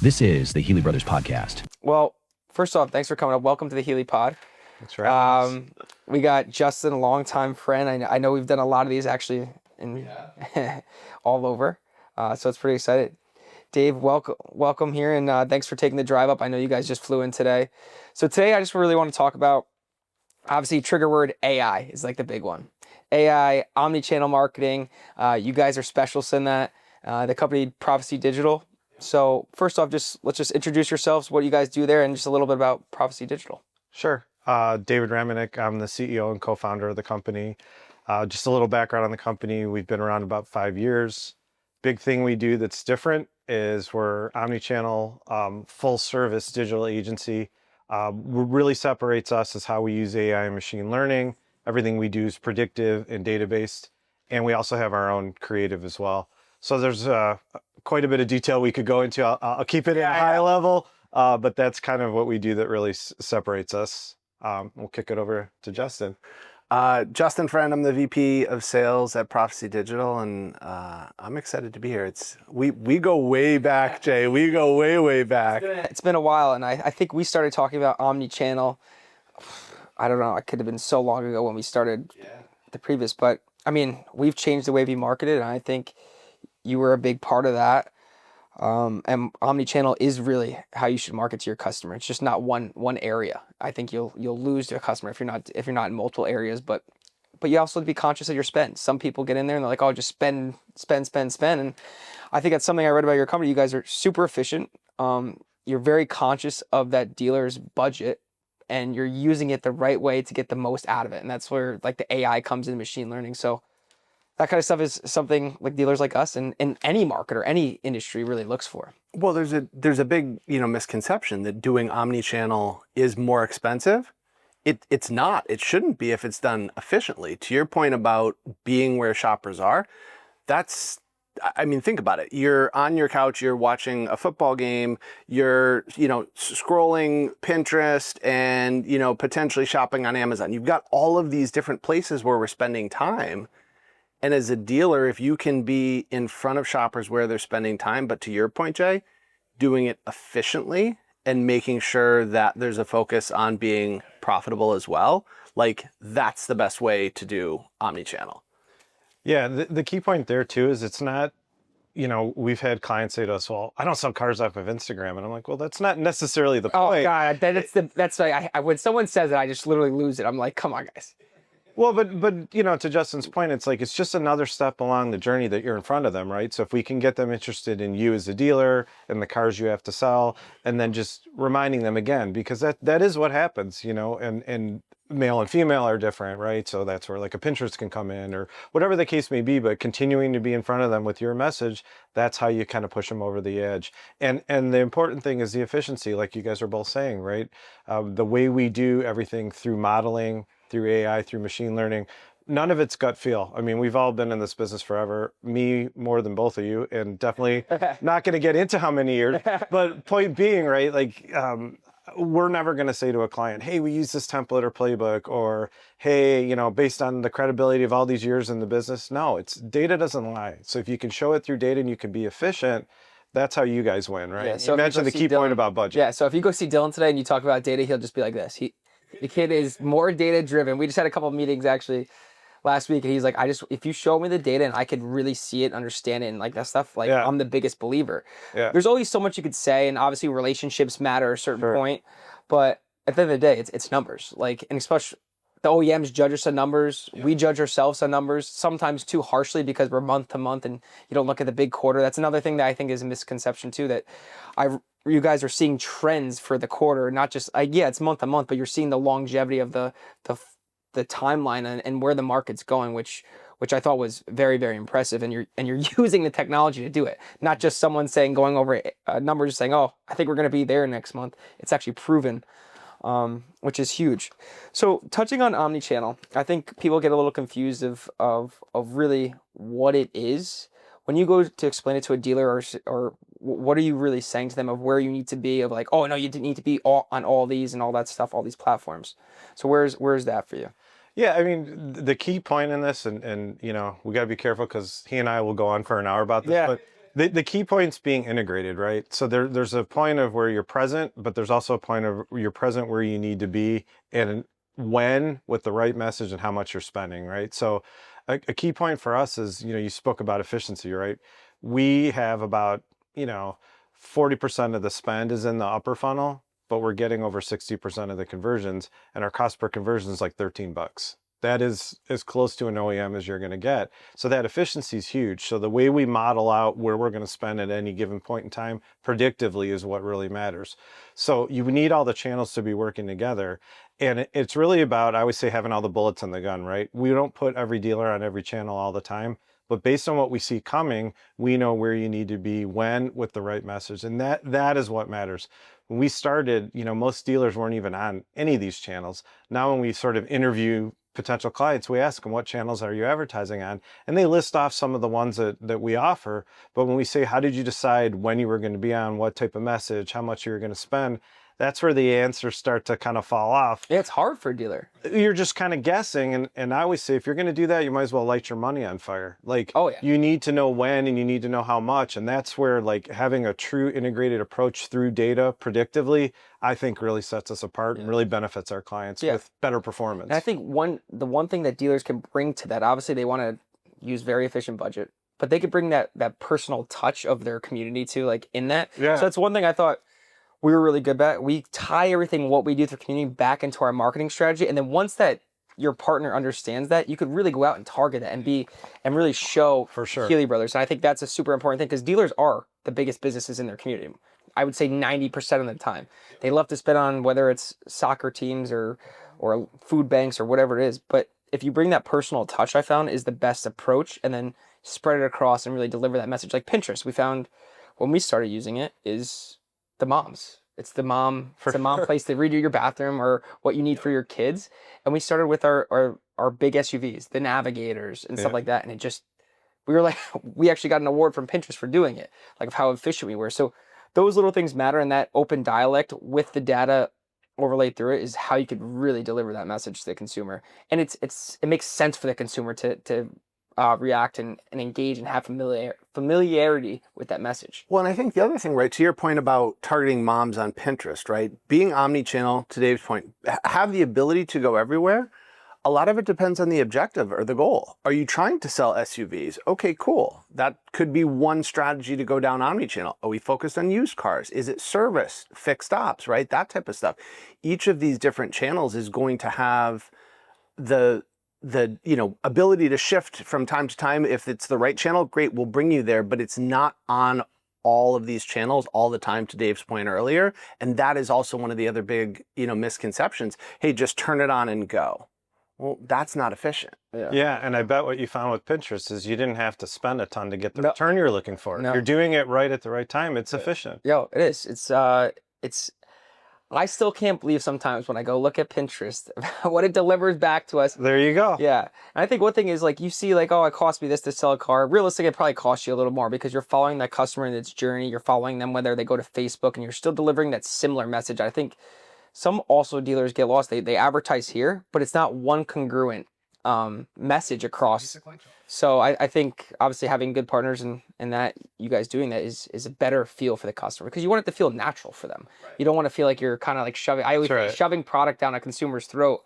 This is the Healey Brothers Podcast. Well, first off, thanks for coming up. Welcome to the Healey Pod. That's right. We got Justin, a longtime friend. I know we've done a lot of these actually all over. So it's pretty exciting. Dave, welcome here, and thanks for taking the drive up. I know you guys just flew in today. So today I just really want to talk about, obviously, trigger word AI is like the big one. AI, omnichannel marketing. You guys are specialists in that. The company Proficy Digital. So first off, let's just introduce yourselves, what you guys do there, and just a little bit about Proficy Digital. Sure. David Raminick, I'm the CEO and co-founder of the company. Just a little background on the company. We've been around about 5 years. Big thing we do that's different is we're omnichannel, full service digital agency. What really separates us is how we use AI and machine learning. Everything we do is predictive and data-based. And we also have our own creative as well. So there's quite a bit of detail we could go into. I'll keep it at a high level, but that's kind of what we do that really separates us. We'll kick it over to Justin. Justin Friend, I'm the VP of Sales at Proficy Digital, and I'm excited to be here. We go way back, Jay. We go way back. It's been a while, and I think we started talking about omnichannel. I don't know. It could have been so long ago when we started the previous, but I mean, we've changed the way we marketed, and I think you were a big part of that. And omnichannel is really how you should market to your customer. It's just not one area. I think you'll lose your customer if you're not in multiple areas. But you also have to be conscious of your spend. Some people get in there and they're like, oh, just spend. And I think that's something I read about your company. You guys are super efficient. You're very conscious of that dealer's budget, and you're using it the right way to get the most out of it. And that's where like the AI comes in, machine learning. So that kind of stuff is something like dealers like us and any marketer, any industry really looks for. Well, there's a big misconception that doing omnichannel is more expensive. It's not. It shouldn't be if it's done efficiently. To your point about being where shoppers are, think about it. You're on your couch, you're watching a football game, you're scrolling Pinterest and potentially shopping on Amazon. You've got all of these different places where we're spending time. And as a dealer, if you can be in front of shoppers where they're spending time, but to your point, Jay, doing it efficiently and making sure that there's a focus on being profitable as well, like that's the best way to do omnichannel. Yeah, the key point there too is it's not, we've had clients say to us, well, I don't sell cars off of Instagram. And I'm like, well, that's not necessarily the point. Oh God, that's like, when someone says it, I just literally lose it. I'm like, come on, guys. Well, but to Justin's point, it's just another step along the journey that you're in front of them, right? So if we can get them interested in you as a dealer and the cars you have to sell, and then just reminding them again, because that is what happens, and male and female are different, right? So that's where like a Pinterest can come in or whatever the case may be, but continuing to be in front of them with your message, that's how you kind of push them over the edge. And the important thing is the efficiency, like you guys are both saying, right? The way we do everything through modeling, through AI, through machine learning, none of it's gut feel. I mean, we've all been in this business forever, me more than both of you, and definitely not going to get into how many years, but point being, right, like we're never going to say to a client, hey, we use this template or playbook, or hey, based on the credibility of all these years in the business. No, data doesn't lie. So if you can show it through data and you can be efficient, that's how you guys win, right? Yeah, so you mentioned the key point about budget. Yeah, so if you go see Dylan today and you talk about data, he'll just be like this. The kid is more data driven. We just had a couple of meetings actually last week, and he's like, if you show me the data and I could really see it, understand it, and like that stuff, like I'm the biggest believer. Yeah. There's always so much you could say, and obviously relationships matter at a certain point, but at the end of the day, it's numbers. Like, and especially the OEMs judge us on numbers. Yeah. We judge ourselves on numbers, sometimes too harshly because we're month to month and you don't look at the big quarter. That's another thing that I think is a misconception too, that you guys are seeing trends for the quarter, not just it's month to month, but you're seeing the longevity of the timeline and where the market's going, which I thought was very, very impressive. And you're using the technology to do it, not just someone going over numbers, saying, oh, I think we're going to be there next month. It's actually proven, which is huge. So touching on omnichannel, I think people get a little confused of really what it is. When you go to explain it to a dealer or what are you really saying to them of where you need to be, of like, oh no, you need to be on all these and all that stuff, all these platforms. So where's that for you? Yeah, I mean, the key point in this, and we got to be careful because he and I will go on for an hour about this, but The key point's being integrated, right? So there's a point of where you're present, but there's also a point of you're present where you need to be and when with the right message and how much you're spending, right? So a key point for us is, you spoke about efficiency, right? We have about, 40% of the spend is in the upper funnel, but we're getting over 60% of the conversions, and our cost per conversion is like $13. That is as close to an OEM as you're going to get. So that efficiency is huge. So the way we model out where we're going to spend at any given point in time predictively is what really matters. So you need all the channels to be working together. And it's really about, I always say, having all the bullets in the gun, right? We don't put every dealer on every channel all the time, but based on what we see coming, we know where you need to be when with the right message. And that is what matters. When we started, most dealers weren't even on any of these channels. Now when we sort of interview potential clients, we ask them, what channels are you advertising on? And they list off some of the ones that we offer. But when we say, how did you decide when you were going to be on, what type of message, how much you were going to spend, that's where the answers start to kind of fall off. Yeah, it's hard for a dealer. You're just kind of guessing. And I always say, if you're going to do that, you might as well light your money on fire. Like, oh, yeah. You need to know when and you need to know how much. And that's where like having a true integrated approach through data predictively, I think really sets us apart and really benefits our clients with better performance. And I think the one thing that dealers can bring to that, obviously they want to use very efficient budget, but they could bring that personal touch of their community too, like in that. Yeah. So that's one thing I thought we were really good at. We tie everything, what we do through community, back into our marketing strategy. And then once that your partner understands that, you could really go out and target that and really show For sure. Healey Brothers. And I think that's a super important thing because dealers are the biggest businesses in their community. I would say 90% of the time. They love to spend on whether it's soccer teams or food banks or whatever it is. But if you bring that personal touch, I found is the best approach, and then spread it across and really deliver that message. Like Pinterest, we found when we started using it is the moms. It's the mom place to redo your bathroom or what you need for your kids. And we started with our big SUVs, the Navigators and stuff like that. And we actually got an award from Pinterest for doing it, like of how efficient we were. So those little things matter, and that open dialect with the data overlaid through it is how you could really deliver that message to the consumer. And it makes sense for the consumer to react and engage and have familiarity with that message. Well, and I think the other thing, right, to your point about targeting moms on Pinterest, right, being omni-channel, to Dave's point, have the ability to go everywhere. A lot of it depends on the objective or the goal. Are you trying to sell SUVs? Okay, cool. That could be one strategy to go down omni-channel. Are we focused on used cars? Is it service, fixed ops, right? That type of stuff. Each of these different channels is going to have the ability to shift from time to time. If it's the right channel, great, we'll bring you there, but it's not on all of these channels all the time, to Dave's point earlier. And that is also one of the other big, misconceptions. Hey, just turn it on and go. Well, that's not efficient. Yeah, and I bet what you found with Pinterest is you didn't have to spend a ton to get the return you're looking for. No. You're doing it right at the right time. It's efficient. Yo, it is. It's I still can't believe sometimes when I go look at Pinterest what it delivers back to us. There you go. Yeah. And I think one thing is like you see like, oh, it cost me this to sell a car. Realistically, it probably costs you a little more because you're following that customer in its journey. You're following them whether they go to Facebook, and you're still delivering that similar message. I think some also dealers get lost. They advertise here, but it's not one congruent message across. So I think obviously having good partners and that you guys doing that is a better feel for the customer because you want it to feel natural for them. Right. You don't want to feel like you're kind of like shoving. I always say shoving product down a consumer's throat.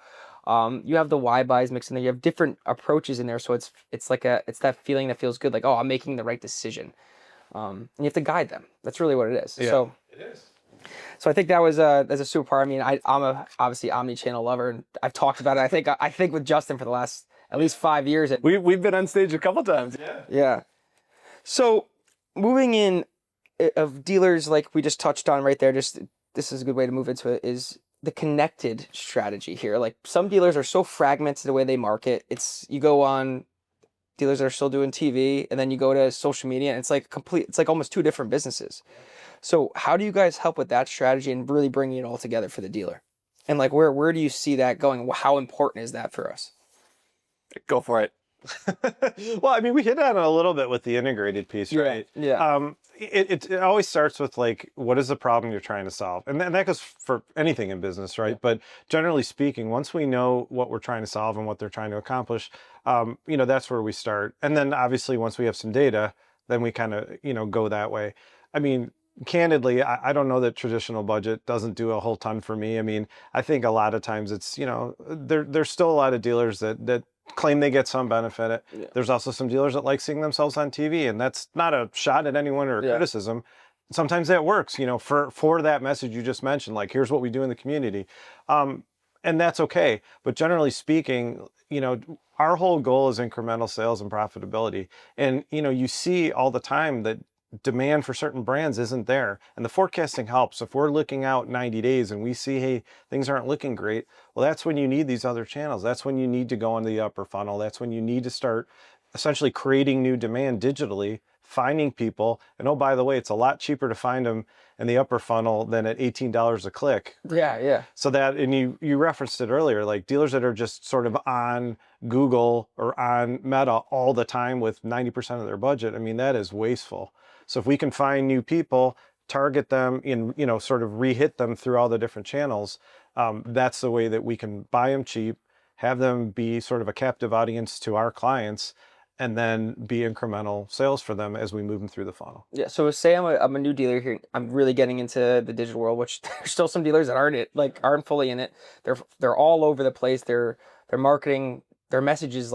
You have the why buys mixed in there. You have different approaches in there, so it's that feeling that feels good. Like, oh, I'm making the right decision. And you have to guide them. That's really what it is. Yeah. So it is. So I think that's a super part. I mean, I'm a obviously omni-channel lover, and I've talked about it. I think with Justin for the last at least 5 years. We've been on stage a couple times. Yeah. So moving in of dealers, like we just touched on right there, this is a good way to move into it, is the connected strategy here. Like some dealers are so fragmented the way they market. You go on dealers that are still doing TV, and then you go to social media, and it's like almost two different businesses. So how do you guys help with that strategy and really bringing it all together for the dealer? And like where do you see that going? How important is that for us? Go for it. Well, I mean, we hit on it a little bit with the integrated piece, right? Yeah. It always starts with like, what is the problem you're trying to solve? And that goes for anything in business, right? Yeah. But generally speaking, once we know what we're trying to solve and what they're trying to accomplish, that's where we start. And then obviously once we have some data, then we kind of, go that way. I mean, candidly, I don't know that traditional budget doesn't do a whole ton for me. I mean, I think a lot of times it's, there's still a lot of dealers that claim they get some benefit. Yeah. There's also some dealers that like seeing themselves on TV, and that's not a shot at anyone or a criticism. Sometimes that works, for that message you just mentioned, like, here's what we do in the community. And that's okay. But generally speaking, our whole goal is incremental sales and profitability. And, you see all the time that demand for certain brands isn't there. And the forecasting helps. If we're looking out 90 days and we see, hey, things aren't looking great, well, that's when you need these other channels. That's when you need to go into the upper funnel. That's when you need to start essentially creating new demand digitally, finding people. And oh, by the way, it's a lot cheaper to find them in the upper funnel than at $18 a click. Yeah. So that, and you referenced it earlier, like dealers that are just sort of on Google or on Meta all the time with 90% of their budget, I mean, that is wasteful. So if we can find new people, target them and, sort of re-hit them through all the different channels, that's the way that we can buy them cheap, have them be sort of a captive audience to our clients, and then be incremental sales for them as we move them through the funnel. Yeah. So say I'm a new dealer here. I'm really getting into the digital world, which there's still some dealers that aren't fully in it. They're all over the place. They're marketing their messages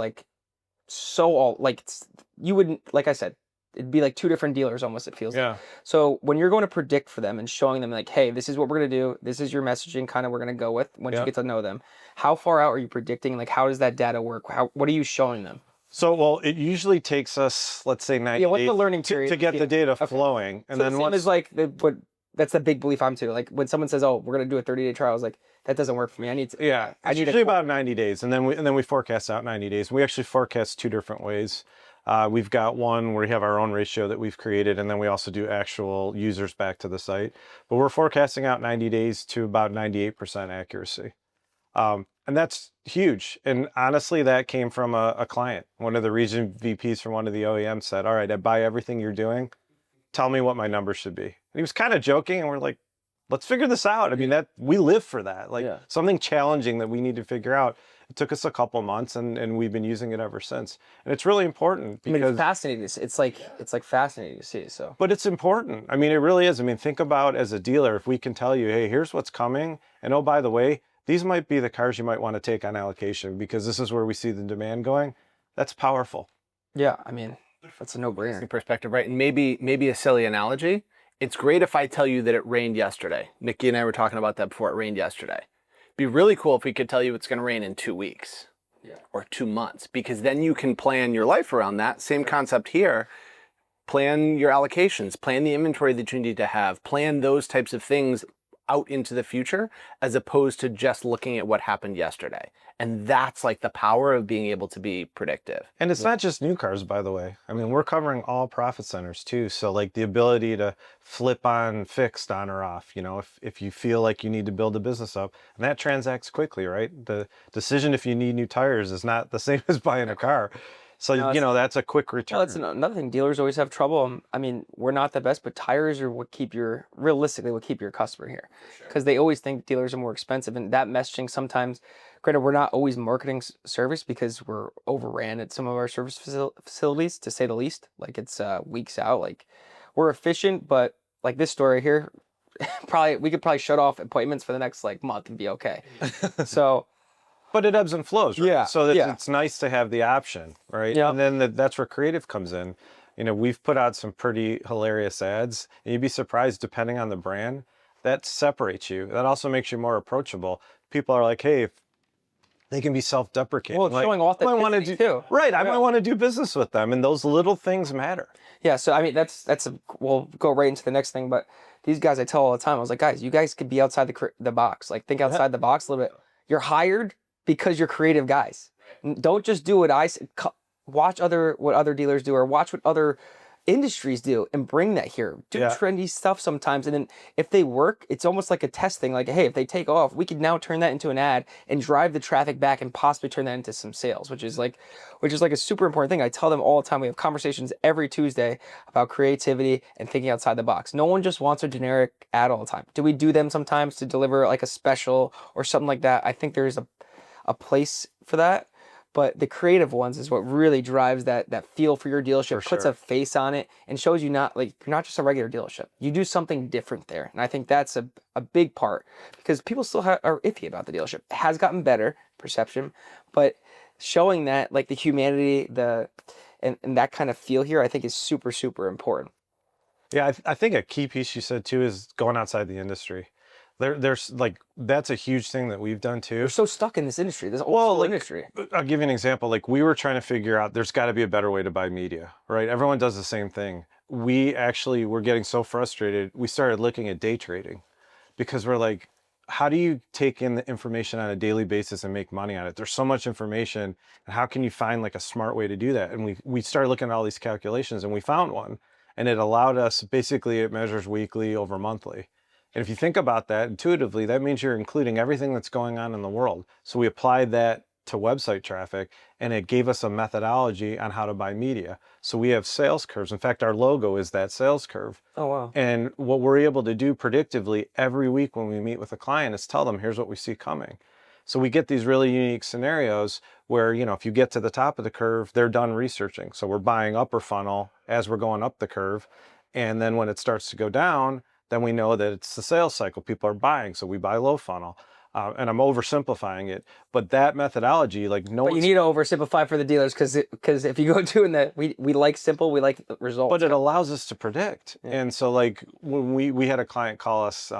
you wouldn't, like I said, it'd be like two different dealers almost, it feels like. So when you're going to predict for them and showing them like, hey, this is what we're going to do. This is your messaging kind of we're going to go with once you get to know them. How far out are you predicting? Like, how does that data work? What are you showing them? So, well, it usually takes us, let's say 90 what's days the learning period to get the data flowing. And so then once that's the big belief I'm too. Like when someone says, oh, we're going to do a 30-day trial, I was like, that doesn't work for me. It's usually about 90 days. And then we forecast out 90 days. We actually forecast two different ways. We've got one where we have our own ratio that we've created, and then we also do actual users back to the site. But we're forecasting out 90 days to about 98% accuracy. And that's huge. And honestly, that came from a client. One of the region VPs from one of the OEMs said, all right, I buy everything you're doing. Tell me what my number should be. And he was kind of joking, and we're like, let's figure this out. I mean, we live for that. Something challenging that we need to figure out. It took us a couple months, and we've been using it ever since. And it's really important because it's fascinating. It's like fascinating to see. So, but it's important. I mean, it really is. I mean, think about as a dealer, if we can tell you, hey, here's what's coming, and oh, by the way, these might be the cars you might want to take on allocation because this is where we see the demand going. That's powerful. Yeah, I mean, that's a no-brainer. Perspective, right? And maybe a silly analogy. It's great if I tell you that it rained yesterday. Nikki and I were talking about that before. It rained yesterday. Be really cool if we could tell you it's going to rain in 2 weeks or 2 months, because then you can plan your life around that. Same concept here. Plan your allocations, plan the inventory that you need to have, plan those types of things out into the future, as opposed to just looking at what happened yesterday. And that's like the power of being able to be predictive. And it's not just new cars, by the way. I mean, we're covering all profit centers too. So like the ability to flip on fixed on or off, if you feel like you need to build a business up, and that transacts quickly, right? The decision if you need new tires is not the same as buying a car. So, that's a quick return. No, that's another thing. Dealers always have trouble. I mean, we're not the best, but tires are realistically what keep your customer here. Because they always think dealers are more expensive. And that messaging sometimes, granted, we're not always marketing service because we're overran at some of our service facilities, to say the least. Like it's weeks out. Like we're efficient, but like this story here, we could probably shut off appointments for the next month and be okay. So... But it ebbs and flows, right? Yeah. So it's nice to have the option, right? Yeah. And then that's where creative comes in. We've put out some pretty hilarious ads, and you'd be surprised, depending on the brand, that separates you. That also makes you more approachable. People are like, hey, if they can be self-deprecating. Well, it's showing off that too. Right. I might want to do business with them, and those little things matter. Yeah. So I mean, we'll go right into the next thing. But these guys, I tell all the time, I was like, guys, you guys could be outside the box. Like think outside the box a little bit. You're hired because you're creative guys. Don't just do what I said. Watch what other dealers do, or watch what other industries do, and bring that here. Do trendy stuff sometimes, and then if they work, it's almost like a test thing. Like, hey, if they take off, we could now turn that into an ad and drive the traffic back, and possibly turn that into some sales, which is like a super important thing. I tell them all the time. We have conversations every Tuesday about creativity and thinking outside the box. No one just wants a generic ad all the time. Do we do them sometimes to deliver like a special or something like that? I think there's a place for that, But the creative ones is what really drives that feel for your dealership, For puts sure. a face on it, and shows you not like you're not just a regular dealership. You do something different there, and I think that's a big part because people still are iffy about the dealership. It has gotten better perception, but showing that like the humanity, and that kind of feel here, I think is super super important. Yeah, I think a key piece you said too is going outside the industry. There's like that's a huge thing that we've done too. We're so stuck in this industry, this old Well, school like, industry. I'll give you an example. Like we were trying to figure out there's got to be a better way to buy media, right? Everyone does the same thing. We actually were getting so frustrated. We started looking at day trading because we're like, how do you take in the information on a daily basis and make money on it? There's so much information, and how can you find like a smart way to do that? And we started looking at all these calculations, and we found one, and it allowed us, basically it measures weekly over monthly. And if you think about that intuitively, that means you're including everything that's going on in the world. So we applied that to website traffic, and it gave us a methodology on how to buy media. So we have sales curves. In fact, our logo is that sales curve. Oh wow. And what we're able to do predictively every week when we meet with a client is tell them, here's what we see coming. So we get these really unique scenarios where, if you get to the top of the curve, they're done researching. So we're buying upper funnel as we're going up the curve. And then when it starts to go down, then we know that it's the sales cycle. People are buying, so we buy low funnel. And I'm oversimplifying it, but that methodology, like no But you need to oversimplify for the dealers because if you go doing that, we like simple, we like results. but it allows us to predict. Yeah. And so like when we had a client call us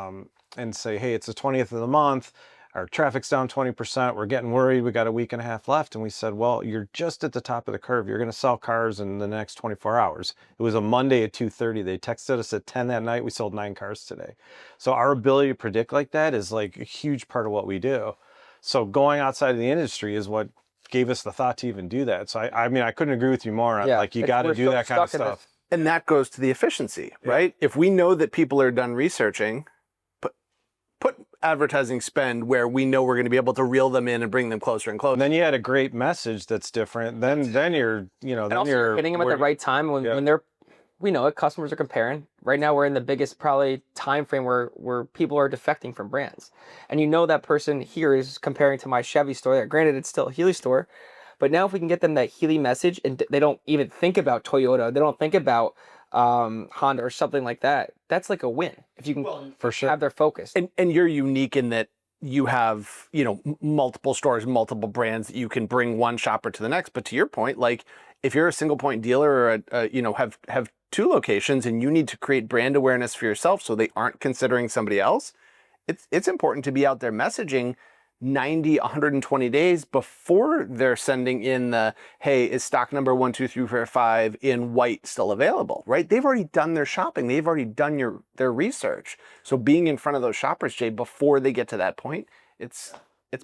and say, hey, it's the 20th of the month, our traffic's down 20%, we're getting worried, we got a week and a half left. And we said, well, you're just at the top of the curve. You're going to sell cars in the next 24 hours. It was a Monday at 2:30. They texted us at 10 that night. We sold 9 cars today. So our ability to predict like that is like a huge part of what we do. So going outside of the industry is what gave us the thought to even do that. So I mean, I couldn't agree with you more on like, you got to we're do so that kind of stuck in this. stuff. And that goes to the efficiency, right? If we know that people are done researching, put advertising spend where we know we're going to be able to reel them in and bring them closer and closer. And then you had a great message that's different. Then you're, And also you're hitting them at the right time when they're, we know it, customers are comparing. Right now we're in the biggest probably time frame where people are defecting from brands. And that person here is comparing to my Chevy store. Granted, it's still a Healey store. But now if we can get them that Healey message and they don't even think about Toyota, they don't think about Honda or something like that, that's like a win. If you can for sure have their focus. And you're unique in that you have, multiple stores, multiple brands that you can bring one shopper to the next. But to your point, like if you're a single point dealer or have 2 locations and you need to create brand awareness for yourself so they aren't considering somebody else, it's important to be out there messaging 90, 120 days before they're sending in the, hey, is stock number 1, 2, 3, 4, 5 in white still available, right? They've already done their shopping. They've already done their research. So being in front of those shoppers, Jay, before they get to that point, it's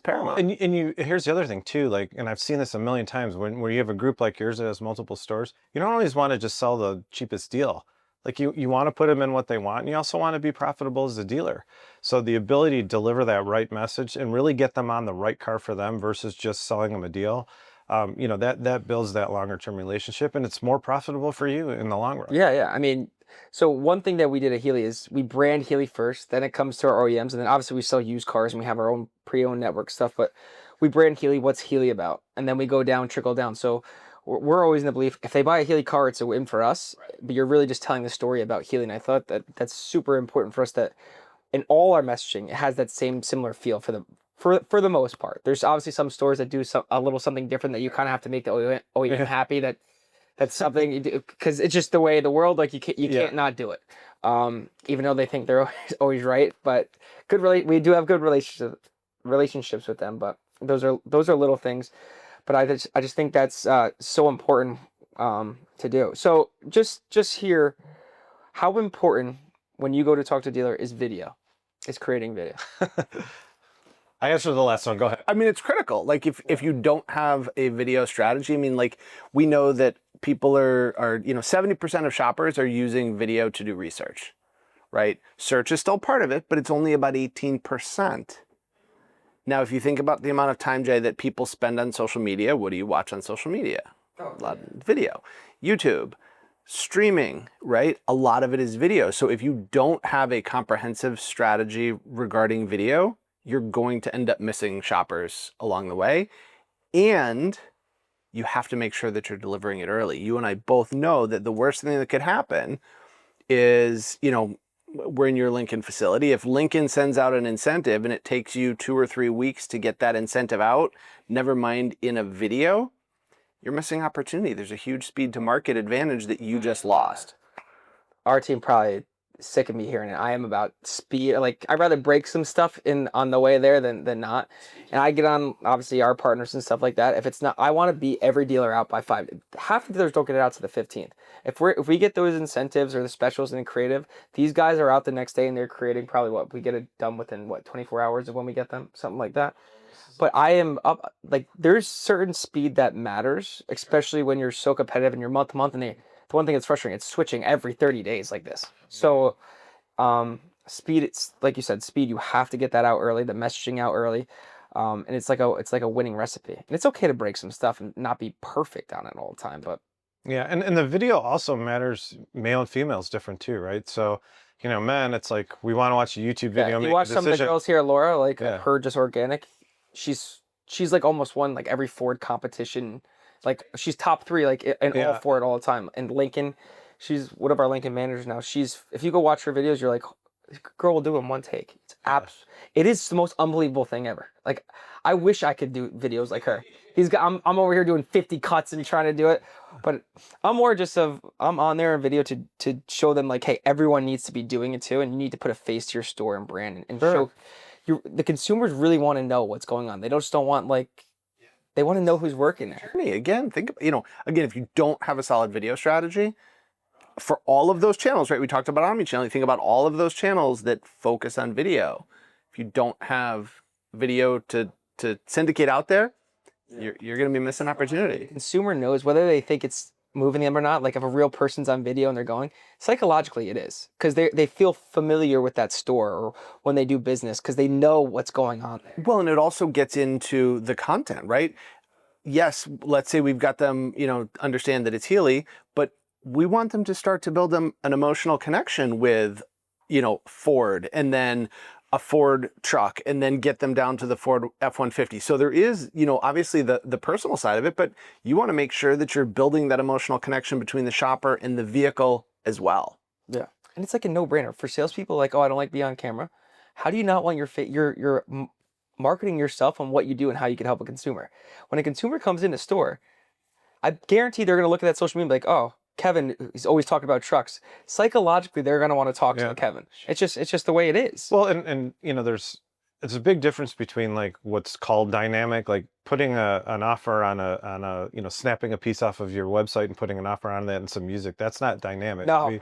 paramount. And you here's the other thing too, like, and I've seen this a million times where you have a group like yours that has multiple stores, you don't always want to just sell the cheapest deal. Like you want to put them in what they want, and you also want to be profitable as a dealer. So the ability to deliver that right message and really get them on the right car for them versus just selling them a deal, that builds that longer term relationship, and it's more profitable for you in the long run. Yeah. I mean, so one thing that we did at Healey is we brand Healey first, then it comes to our OEMs, and then obviously we sell used cars and we have our own pre-owned network stuff, but we brand Healey, what's Healey about? And then we go down, trickle down. So we're always in the belief, if they buy a Healey car, it's a win for us, but you're really just telling the story about Healey. And I thought that's super important for us that in all our messaging, it has that similar feel for the most part. There's obviously some stores that do a little something different that you kind of have to make the OEM happy that's something you do, because it's just the way of the world. Like you can't not do it, even though they think they're always right. But we do have good relationships with them. But those are little things. But I just think that's so important to do. So just here, how important when you go to talk to a dealer is creating video. I answered the last one. Go ahead. I mean, it's critical. Like if you don't have a video strategy, I mean, like we know that people are 70% of shoppers are using video to do research, right? Search is still part of it, but it's only about 18%. Now, if you think about the amount of time, Jay, that people spend on social media, what do you watch on social media? A lot of video. YouTube, streaming, right? A lot of it is video. So if you don't have a comprehensive strategy regarding video, you're going to end up missing shoppers along the way. And you have to make sure that you're delivering it early. You and I both know that the worst thing that could happen is, we're in your Lincoln facility. If Lincoln sends out an incentive and it takes you 2 or 3 weeks to get that incentive out, never mind in a video, you're missing opportunity. There's a huge speed to market advantage that you just lost. Our team probably sick of me hearing it. I am about speed. Like, I'd rather break some stuff on the way there than not. And I get on, obviously, our partners and stuff like that. If it's not, I want to beat every dealer out by 5. Half the dealers don't get it out to the 15th. If we get those incentives or the specials and the creative, these guys are out the next day and they're creating probably we get it done within 24 hours of when we get them, something like that. But I am up, like, there's certain speed that matters, especially when you're so competitive and you're month to month. And the one thing that's frustrating, it's switching every 30 days like this. So speed, it's like you said, speed, you have to get that out early, the messaging out early. And it's like a winning recipe. And it's okay to break some stuff and not be perfect on it all the time. But yeah, and the video also matters. Male and female is different too, right? So, men, it's like we want to watch a YouTube video. You watch some of the girls here, Laura, like her just organic. She's like almost won like every Ford competition. Like, she's top 3 like in all Ford all the time. And Lincoln, she's one of our Lincoln managers now. If you go watch her videos, you're like, this girl will do it in one take. It is the most unbelievable thing ever. Like, I wish I could do videos like her. I'm over here doing 50 cuts and trying to do it, but I'm more just I'm on there in video to show them, like, hey, everyone needs to be doing it too, and you need to put a face to your store and brand and show the consumers really want to know what's going on. They just don't want, like, they want to know who's working there. Again, think about, if you don't have a solid video strategy for all of those channels, right? We talked about omnichannel. You think about all of those channels that focus on video. If you don't have video to syndicate out there, you're going to be missing opportunity. The consumer knows whether they think it's moving them or not. Like, if a real person's on video and they're going, psychologically it is, because they feel familiar with that store or when they do business, because they know what's going on there. Well, and it also gets into the content, right? Yes, let's say we've got them, understand that it's Healey, but we want them to start to build them an emotional connection with, Ford, and then a Ford truck, and then get them down to the Ford F-150. So there is, obviously the personal side of it, but you want to make sure that you're building that emotional connection between the shopper and the vehicle as well. Yeah. And it's like a no-brainer for salespeople. Like, oh, I don't like being on camera. How do you not want your marketing yourself on what you do and how you can help a consumer? When a consumer comes in the store, I guarantee they're going to look at that social media and be like, oh, Kevin is always talking about trucks. Psychologically, they're going to want to talk to Kevin. It's just the way it is. Well, and it's a big difference between, like, what's called dynamic, like putting an offer on a snapping a piece off of your website and putting an offer on that and some music. That's not dynamic. No.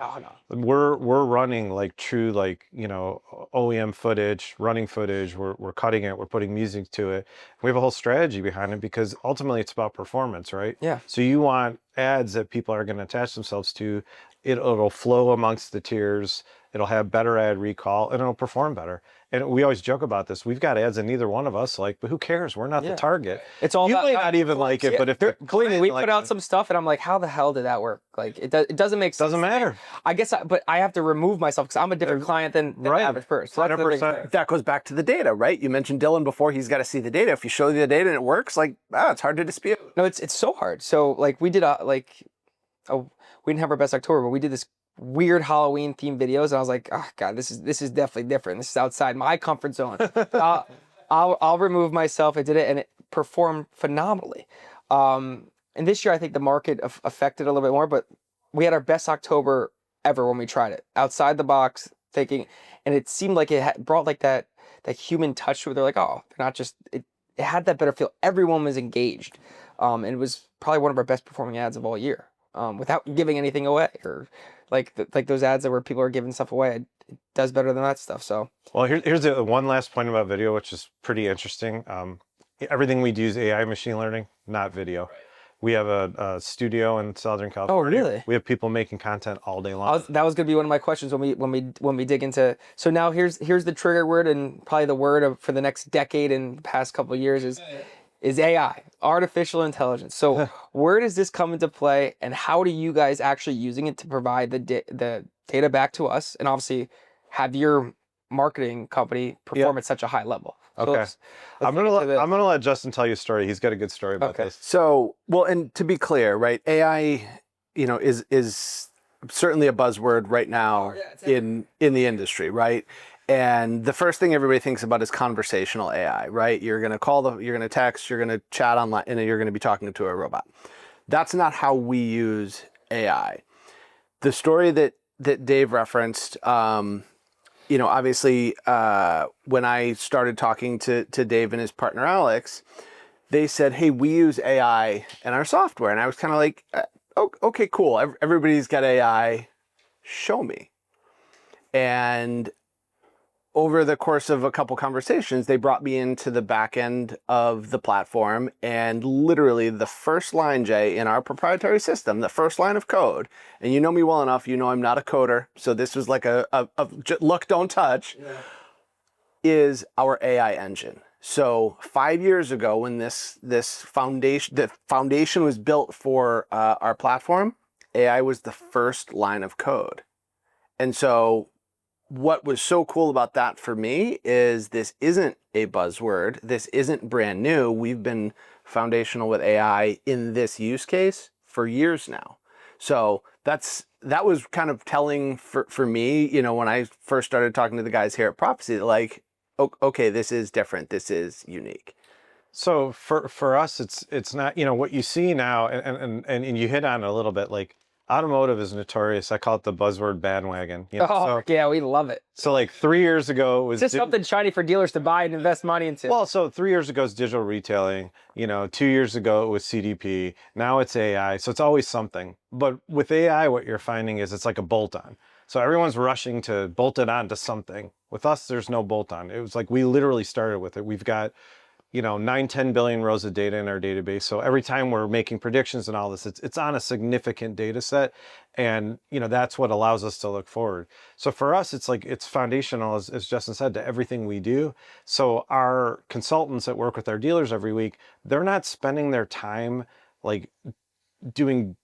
We're running like true, like, OEM footage, running footage. We're cutting it. We're putting music to it. We have a whole strategy behind it because ultimately it's about performance, right? Yeah. So you want ads that people are going to attach themselves to. It'll flow amongst the tiers. It'll have better ad recall, and it'll perform better. And we always joke about this. We've got ads that neither one of us like, but who cares? We're not the target. It's all you about may not even like it, but if believe me, we put out some stuff, and I'm like, how the hell did that work? Like, it doesn't make sense. Doesn't matter. I guess, but I have to remove myself because I'm a different client than the average person. So 100%. That goes back to the data, right? You mentioned Dylan before. He's got to see the data. If you show the data and it works, like, it's hard to dispute. No, it's so hard. So, like, we did we didn't have our best October, but we did this weird Halloween themed videos, and I was like, oh god, this is definitely different. This is outside my comfort zone. I'll remove myself. I did it, and it performed phenomenally. And this year, I think the market affected a little bit more, but we had our best October ever when we tried it outside the box, thinking, and it seemed like it brought like that human touch to it. They're like, oh, they're not just it had that better feel. Everyone was engaged, and it was probably one of our best performing ads of all year, without giving anything away or. Like those ads where people are giving stuff away, it does better than that stuff. So, well, here's the one last point about video, which is pretty interesting. Everything we do is AI machine learning, not video. Right. We have a studio in Southern California. Oh, really? We have people making content all day long. That was going to be one of my questions when we dig into. So now here's the trigger word, and probably the word for the next decade and the past couple of years is AI, artificial intelligence. So where does this come into play, and how are you guys actually using it to provide the data back to us, and obviously have your marketing company perform at such a high level. So Okay. let's I'm get into this. gonna let Justin tell you a story. He's got a good story about Okay. this. So, well, and to be clear, right, AI, is certainly a buzzword right now in the industry, right? And the first thing everybody thinks about is conversational AI, right? You're going to you're going to text, you're going to chat online, and you're going to be talking to a robot. That's not how we use AI. The story that Dave referenced, obviously, when I started talking to Dave and his partner Alex, they said, "Hey, we use AI in our software," and I was kind of like, "Okay, cool. Everybody's got AI. Show me." And over the course of a couple conversations, they brought me into the back end of the platform, and literally the first line, Jay, in our proprietary system, the first line of code, and you know me well enough, you know I'm not a coder, so this was like a look, don't touch, is our AI engine. So 5 years ago, when the foundation was built for our platform, AI was the first line of code. And so what was so cool about that for me is this isn't a buzzword. This isn't brand new. We've been foundational with AI in this use case for years now. So that was kind of telling for me, when I first started talking to the guys here at Proficy, like, okay, this is different. This is unique. So for us, it's not, what you see now, and you hit on it a little bit, like automotive is notorious. I call it the buzzword bandwagon. Yeah, we love it. So like 3 years ago, it was It's just something shiny for dealers to buy and invest money into. Well, so 3 years ago is digital retailing. 2 years ago it was CDP. Now it's AI. So it's always something. But with AI, what you're finding is it's like a bolt-on. So everyone's rushing to bolt it on to something. With us, there's no bolt-on. It was like we literally started with it. We've got 9-10 billion rows of data in our database. So every time we're making predictions and all this, it's on a significant data set. And, that's what allows us to look forward. So for us, it's foundational, as Justin said, to everything we do. So our consultants that work with our dealers every week, they're not spending their time like doing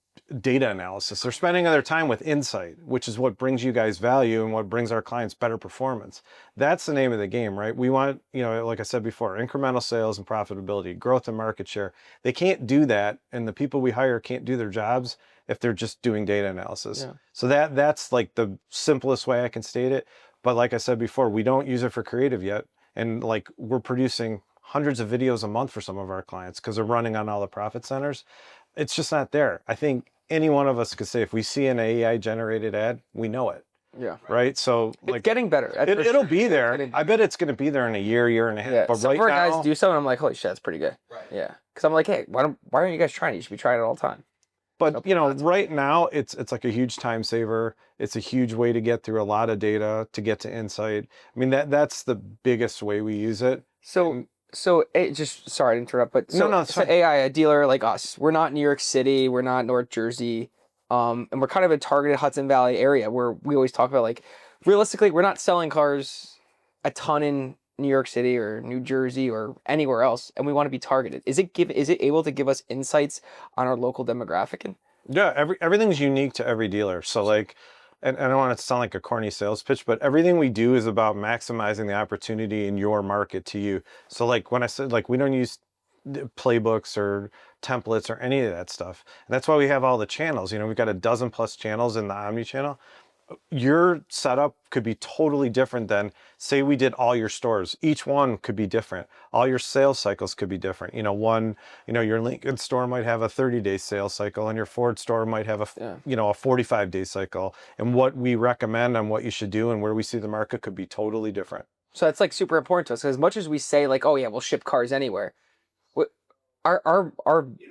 data analysis. They're spending their time with insight, which is what brings you guys value and what brings our clients better performance. That's the name of the game, right? We want, like I said before, incremental sales and profitability, growth and market share. They can't do that, and the people we hire can't do their jobs if they're just doing data analysis. Yeah. So that's like the simplest way I can state it. But like I said before, we don't use it for creative yet. And like we're producing hundreds of videos a month for some of our clients because they're running on all the profit centers. It's just not there. I think any one of us could say if we see an AI generated ad, we know it. Yeah. Right. So it's getting better. It'll be there. I bet it's going to be there in a year and a half. Yeah. But some right of our now, guys do something. I'm like, holy shit, that's pretty good. Right. Yeah. Because I'm like, hey, why aren't you guys trying it? You should be trying it all the time. But right now it's like a huge time saver. It's a huge way to get through a lot of data to get to insight. I mean that's the biggest way we use it. So it just, sorry to interrupt, but so AI, a dealer like us, we're not New York City, we're not North Jersey, and we're kind of a targeted Hudson Valley area where we always talk about like, realistically, we're not selling cars a ton in New York City or New Jersey or anywhere else, and we want to be targeted. Is it able to give us insights on our local demographic? Yeah, everything's unique to every dealer. So like, and I don't want it to sound like a corny sales pitch, but everything we do is about maximizing the opportunity in your market to you. So like when I said, like, we don't use playbooks or templates or any of that stuff. And that's why we have all the channels. We've got a dozen plus channels in the omnichannel. Your setup could be totally different than, say we did all your stores. Each one could be different. All your sales cycles could be different. Your Lincoln store might have a 30-day sales cycle and your Ford store might have a 45-day cycle. And what we recommend on what you should do and where we see the market could be totally different. So that's like super important to us. As much as we say like, oh yeah, we'll ship cars anywhere, our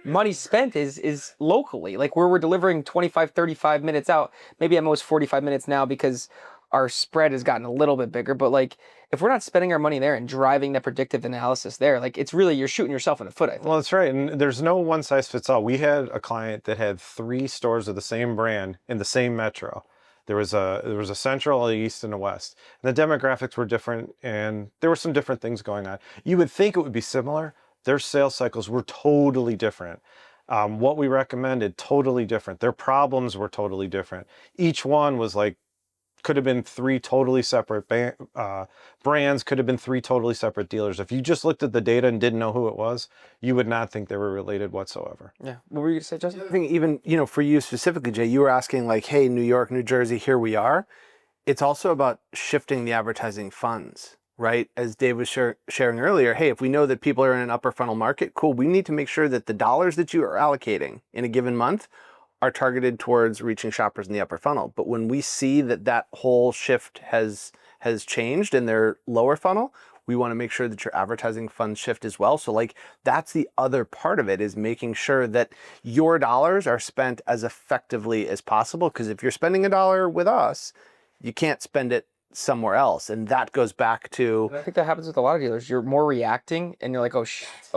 money spent is locally, like where we're delivering 25, 35 minutes out, maybe at most 45 minutes now because our spread has gotten a little bit bigger. But like, if we're not spending our money there and driving the predictive analysis there, like it's really, you're shooting yourself in the foot, I think. Well, that's right. And there's no one size fits all. We had a client that had 3 stores of the same brand in the same metro. There was a central, a east, and a west. And the demographics were different, and there were some different things going on. You would think it would be similar. Their sales cycles were totally different. What we recommended, totally different. Their problems were totally different. Each one was like could have been three totally separate brands, could have been three totally separate dealers. If you just looked at the data and didn't know who it was, you would not think they were related whatsoever. Yeah. What were you going to say, Justin? I think even, for you specifically, Jay, you were asking like, hey, New York, New Jersey, here we are. It's also about shifting the advertising funds, right? As Dave was sharing earlier, hey, if we know that people are in an upper funnel market, cool. We need to make sure that the dollars that you are allocating in a given month are targeted towards reaching shoppers in the upper funnel. But when we see that whole shift has changed in their lower funnel, we want to make sure that your advertising funds shift as well. So like that's the other part of it, is making sure that your dollars are spent as effectively as possible. Because if you're spending $1 with us, you can't spend it somewhere else. And that goes back to... And I think that happens with a lot of dealers. You're more reacting and you're like, oh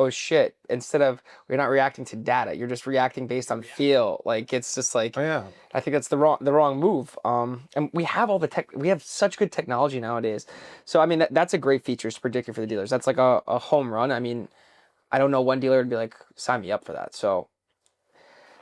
shit. Instead of, you're not reacting to data. You're just reacting based on feel. Like, it's just like, I think that's the wrong move. And we have all the tech, we have such good technology nowadays. So, I mean, that's a great feature. It's predictive for the dealers. That's like a home run. I mean, I don't know one dealer would be like, sign me up for that. So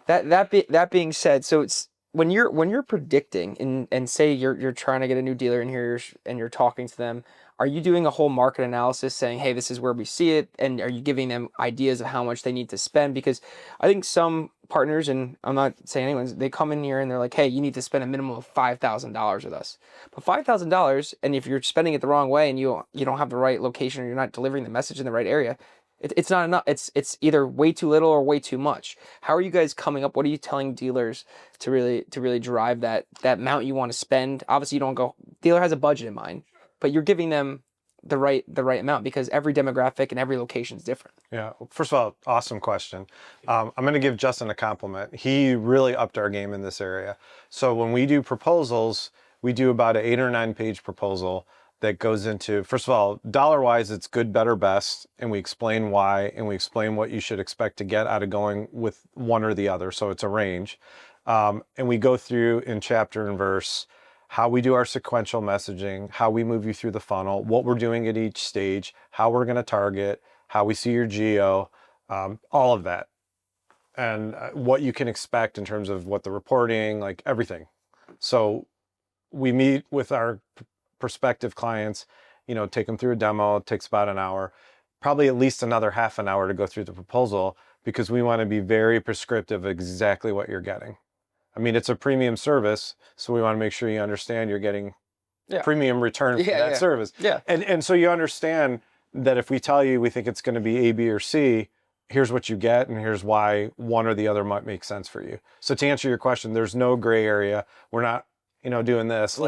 that being said, so it's, when you're predicting and say you're trying to get a new dealer in here and you're talking to them, are you doing a whole market analysis saying, hey, this is where we see it? And are you giving them ideas of how much they need to spend? Because I think some partners, and I'm not saying anyone's, they come in here and they're like, hey, you need to spend a minimum of $5,000 with us. But $5,000, and if you're spending it the wrong way and you don't have the right location, or you're not delivering the message in the right area, it's not enough. It's either way too little or way too much. How are you guys coming up? What are you telling dealers to really drive that amount you want to spend? Obviously, you don't go, dealer has a budget in mind, but you're giving them the right amount, because every demographic and every location is different. Yeah. First of all, awesome question. I'm going to give Justin a compliment. He really upped our game in this area. So when we do proposals, we do about an 8 or 9 page proposal that goes into, first of all, dollar-wise, it's good, better, best, and we explain why, and we explain what you should expect to get out of going with one or the other, so it's a range. And we go through in chapter and verse how we do our sequential messaging, how we move you through the funnel, what we're doing at each stage, how we're going to target, how we see your geo, all of that. And what you can expect in terms of what the reporting, like everything. So we meet with our prospective clients, take them through a demo. It takes about an hour, probably at least another half an hour to go through the proposal, because we want to be very prescriptive of exactly what you're getting. I mean, it's a premium service, so we want to make sure you understand you're getting premium return for that service. Yeah. And so you understand that if we tell you we think it's going to be A, B, or C, here's what you get, and here's why one or the other might make sense for you. So to answer your question, there's no gray area. We're not doing this.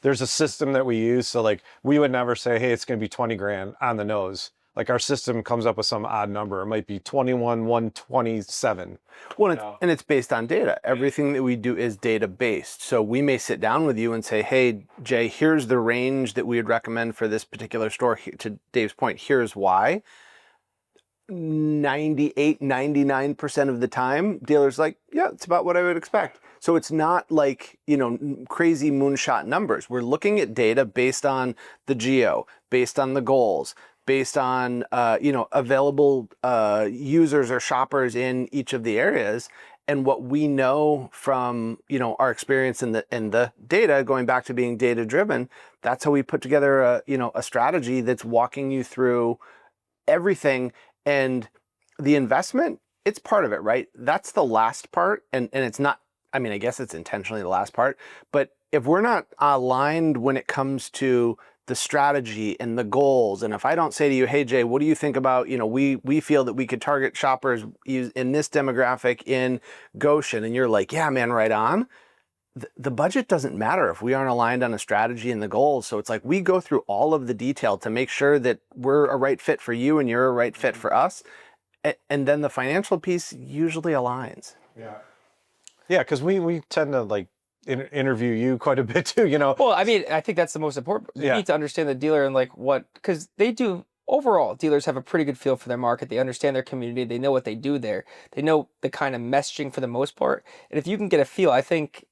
There's a system that we use. So like, we would never say, hey, it's going to be 20 grand on the nose. Like, our system comes up with some odd number. It might be 21,127. Well, and it's based on data. Everything that we do is data based. So we may sit down with you and say, hey, Jay, here's the range that we would recommend for this particular store. To Dave's point, here's why. 98, 99% of the time, dealers like, yeah, it's about what I would expect. So it's not like, crazy moonshot numbers. We're looking at data based on the geo, based on the goals, based on, available users or shoppers in each of the areas. And what we know from, our experience in the data, going back to being data driven, that's how we put together a strategy that's walking you through everything. And the investment, it's part of it, right? That's the last part. And it's not, I guess it's intentionally the last part, but if we're not aligned when it comes to the strategy and the goals, and if I don't say to you, hey, Jay, what do you think about, we feel that we could target shoppers in this demographic in Goshen, and you're like, yeah, man, right on. The budget doesn't matter if we aren't aligned on a strategy and the goals. So it's like, we go through all of the detail to make sure that we're a right fit for you and you're a right fit for us. And then the financial piece usually aligns. Yeah, because we tend to like interview you quite a bit too, Well, I think that's the most important. You need to understand the dealer and like because they do, overall, dealers have a pretty good feel for their market. They understand their community. They know what they do there. They know the kind of messaging for the most part. And if you can get a feel, I think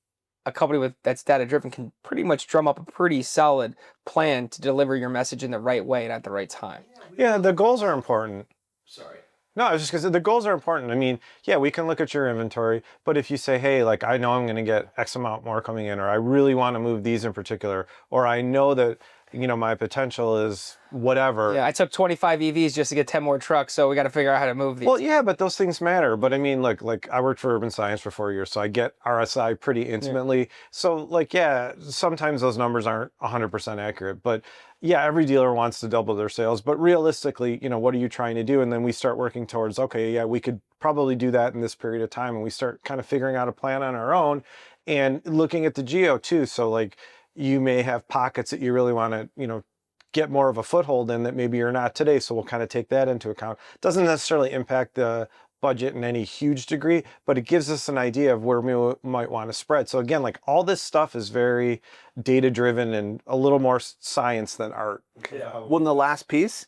a company that's data driven can pretty much drum up a pretty solid plan to deliver your message in the right way and at the right time. Yeah, the goals are important. Sorry. No, it's just because the goals are important. I mean, yeah, we can look at your inventory, but if you say, hey, like I know I'm going to get X amount more coming in, or I really want to move these in particular, or I know that, you know, my potential is whatever. Yeah, I took 25 EVs just to get 10 more trucks, so we got to figure out how to move these. Well, yeah, but those things matter. But I mean, look, like I worked for Urban Science for 4 years, so I get RSI pretty intimately. So like, yeah, sometimes those numbers aren't 100% accurate, but yeah, every dealer wants to double their sales. But realistically, you know, what are you trying to do? And then we start working towards, okay, yeah, we could probably do that in this period of time. And we start kind of figuring out a plan on our own and looking at the geo too. So like you may have pockets that you really want to, you know, get more of a foothold in that maybe you're not today. So we'll kind of take that into account. Doesn't necessarily impact the budget in any huge degree, but it gives us an idea of where we might want to spread. So again, like all this stuff is very data driven and a little more science than art. Well, and the last piece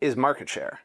is market share,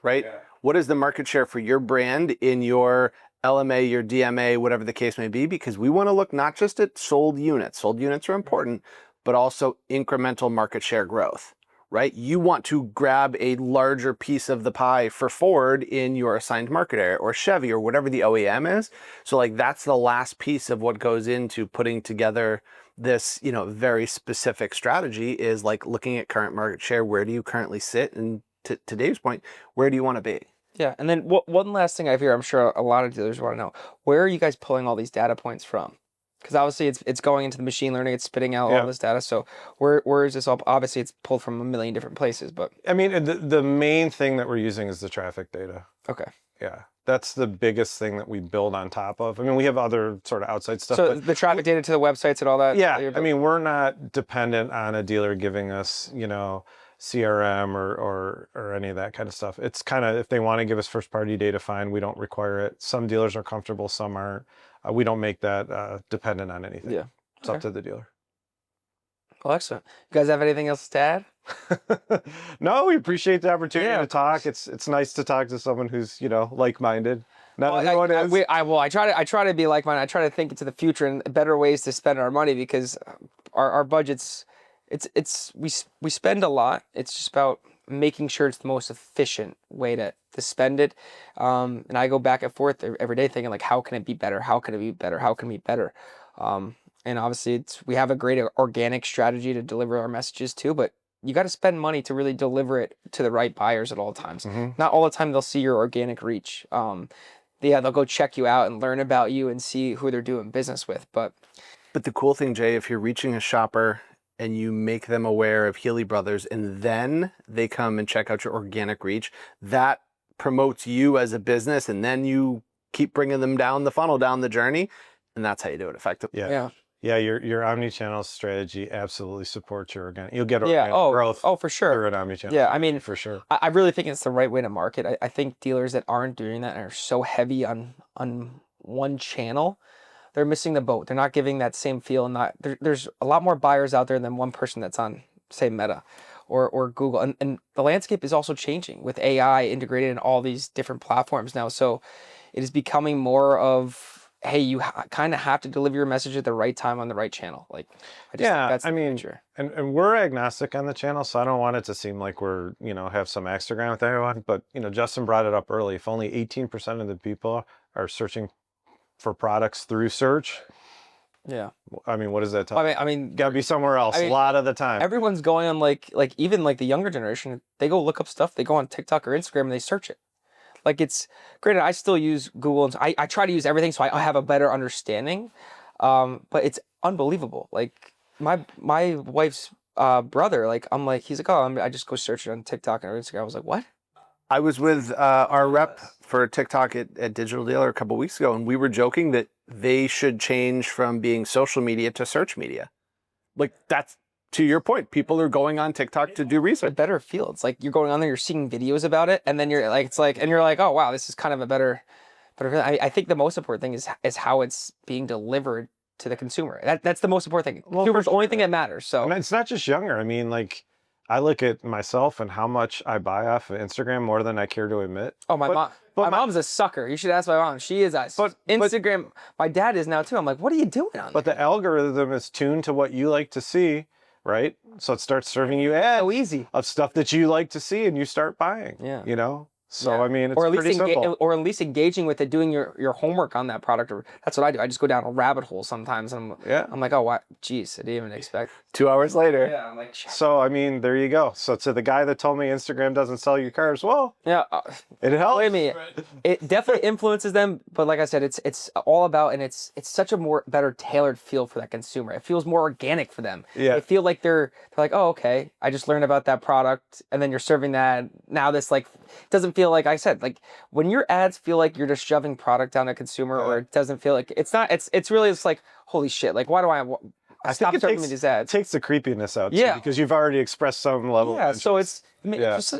right? Yeah. What is the market share for your brand in your LMA, your DMA, whatever the case may be? Because we want to look not just at sold units. Sold units are important, but also incremental market share growth, right? You want to grab a larger piece of the pie for Ford in your assigned market area, or Chevy, or whatever the OEM is. So like that's the last piece of what goes into putting together this, you know, very specific strategy, is like looking at current market share. Where do you currently sit? And to Dave's point, where do you want to be? Yeah, and then one last thing I hear, I'm sure a lot of dealers want to know, where are you guys pulling all these data points from? Because obviously it's going into the machine learning, it's spitting out all this data. So where is this all? Obviously it's pulled from a million different places, but I mean, the main thing that we're using is the traffic data. okay. Yeah, that's the biggest thing that we build on top of. I mean, we have other sort of outside stuff. So but the traffic data to the websites and all that? Yeah, I mean, we're not dependent on a dealer giving us, you know, CRM or any of that kind of stuff. It's kind of, if they want to give us first party data, fine. We don't require it. Some dealers are comfortable, some aren't. We don't make that dependent on anything. Yeah. It's up to the dealer. Well, excellent. You guys have anything else to add? No, we appreciate the opportunity to talk. It's nice to talk to someone who's, you know, like-minded. Not everyone is. I try to be like-minded. I try to think into the future and better ways to spend our money, because our budgets, we spend a lot. It's just about making sure it's the most efficient way to spend it. And I go back and forth every day thinking like, how can it be better? How can it be better? How can it be better? And obviously we have a great organic strategy to deliver our messages too, but you got to spend money to really deliver it to the right buyers at all times. Mm-hmm. Not all the time they'll see your organic reach. They'll go check you out and learn about you and see who they're doing business with. But the cool thing, Jay, if you're reaching a shopper and you make them aware of Healey Brothers and then they come and check out your organic reach, that promotes you as a business, and then you keep bringing them down the funnel, down the journey, and that's how you do it effectively. Yeah, your omnichannel strategy absolutely supports your organic. You'll get organic growth. Oh, for sure. Through an omnichannel. Yeah, I mean, for sure. I really think it's the right way to market. I think dealers that aren't doing that and are so heavy on one channel, they're missing the boat. They're not giving that same feel. And there's a lot more buyers out there than one person that's on, say, Meta or Google. And the landscape is also changing with AI integrated in all these different platforms now. So it is becoming more of, hey, you kind of have to deliver your message at the right time on the right channel. Like, I just think that's the future. And we're agnostic on the channel, so I don't want it to seem like we're, you know, have some Instagram with everyone. But, you know, Justin brought it up early. If only 18% of the people are searching for products through search, yeah. I mean, what does that tell? I mean, gotta be somewhere else a lot of the time. Everyone's going on like even like the younger generation, they go look up stuff, they go on TikTok or Instagram and they search it. Like, it's granted, I still use Google and I try to use everything so I have a better understanding. But it's unbelievable. Like my wife's brother, like I'm like, he's like, oh, I just go search it on TikTok and Instagram. I was like, what? I was with our rep for TikTok at Digital Dealer a couple weeks ago, and we were joking that they should change from being social media to search media. Like, that's, to your point, people are going on TikTok to do research. A better feel. It's like you're going on there, you're seeing videos about it, and then you're like, and you're like, oh wow, this is kind of a better. I think the most important thing is how it's being delivered to the consumer. That's the most important thing. Consumer's the only thing that matters. So, and it's not just younger. I mean, like, I look at myself and how much I buy off of Instagram more than I care to admit. Oh, my mom's a sucker. You should ask my mom. She is Instagram. My dad is now too. I'm like, what are you doing on there? But the algorithm is tuned to what you like to see, right? So it starts serving you ads so easy of stuff that you like to see, and you start buying. Yeah. You know. So Yeah. I mean, it's or at pretty least simple. or at least engaging with it, doing your homework on that product. Or that's what I do. I just go down a rabbit hole sometimes, and Yeah. I'm like, oh, what? Jeez, I didn't even expect. 2 hours later. Yeah, I'm like, shit. So I mean, there you go. So to the guy that told me Instagram doesn't sell you cars, well, Yeah, it helps. believe me, it definitely influences them. But like I said, it's all about, and it's such a more better tailored feel for that consumer. It feels more organic for them. Yeah. They feel like they're like, oh, okay, I just learned about that product, and then you're serving that. Now this like doesn't feel like I said, like when your ads feel like you're just shoving product down a consumer, or it doesn't feel like it's not. It's really it's like, holy shit, like why do I stop think serving me these ads? It takes the creepiness out, too, Yeah. because you've already expressed some level. Yeah, of so interest.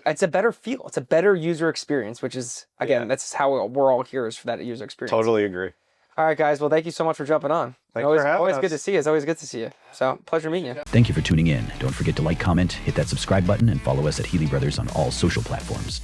it's a better feel. It's a better user experience, which is again, that's how we're all here is for that user experience. Totally agree. All right, guys. Well, thank you so much for jumping on. Thanks always, for having always us. good to see you. It's always good to see you. So pleasure meeting you. Thank you for tuning in. Don't forget to like, comment, hit that subscribe button, and follow us at Healey Brothers on all social platforms.